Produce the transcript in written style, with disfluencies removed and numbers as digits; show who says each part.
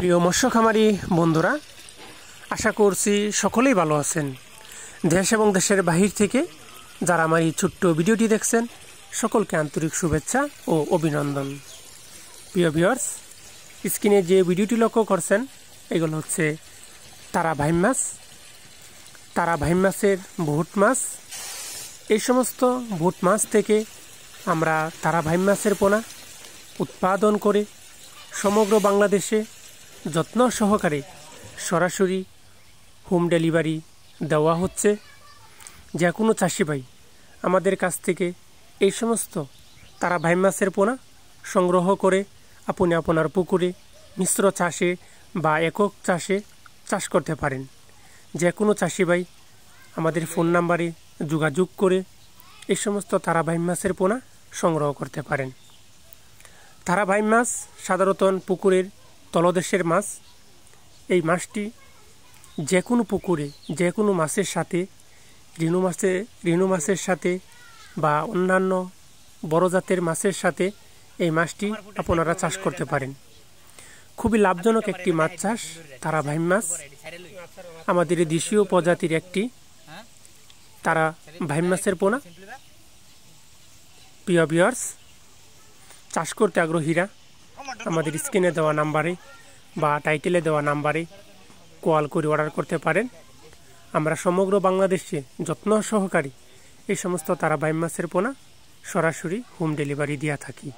Speaker 1: প্রিয় মৎস্য খামারি বন্ধুরা, আশা করছি সকলেই ভালো আছেন। দেশ এবং দেশের বাহির থেকে যারা আমার এই ছোট্ট ভিডিওটি দেখছেন, সকলকে আন্তরিক শুভেচ্ছা ও অভিনন্দন। প্রিয় ভিউয়ার্স, স্ক্রিনে যে ভিডিওটি লক্ষ্য করছেন, এগুলো হচ্ছে তারা ভাইম মাছ, তারা ভাইম মাছের ভুট মাছ। এই সমস্ত ভুট মাছ থেকে আমরা তারা ভাইম মাছের পোনা উৎপাদন করে সমগ্র বাংলাদেশে যত্ন সহকারে সরাসরি হোম ডেলিভারি দেওয়া হচ্ছে। যে কোনো চাষি ভাই আমাদের কাছ থেকে এই সমস্ত তারা ভাইম মাছের পোনা সংগ্রহ করে আপনি আপনার পুকুরে মিশ্র চাষে বা একক চাষে চাষ করতে পারেন। যে কোনো চাষি ভাই আমাদের ফোন নাম্বারে যোগাযোগ করে এই সমস্ত তারা ভাইম মাছের পোনা সংগ্রহ করতে পারেন। তারা ভাইম মাছ সাধারণত পুকুরের তলদেশের মাছ। এই মাছটি যে কোনো পুকুরে যে কোনো মাছের সাথে রেণু মাছের সাথে বা অন্যান্য বড় জাতের মাছের সাথে এই মাছটি আপনারা চাষ করতে পারেন। খুবই লাভজনক একটি মাছ চাষ তারা ভাইম মাছ। আমাদের দেশীয় প্রজাতির একটি তারা ভাইম মাছের পোনা। প্রিয় ভিউয়ার্স, চাষ করতে আগ্রহীরা আমাদের স্ক্রিনে দেওয়া নাম্বারে বা টাইটেলে দেওয়া নাম্বারে কল করে অর্ডার করতে পারেন। আমরা সমগ্র বাংলাদেশে যত্ন সহকারে এই সমস্ত তারা ভাইম মাছের পোনা সরাসরি হোম ডেলিভারি দিয়ে থাকি।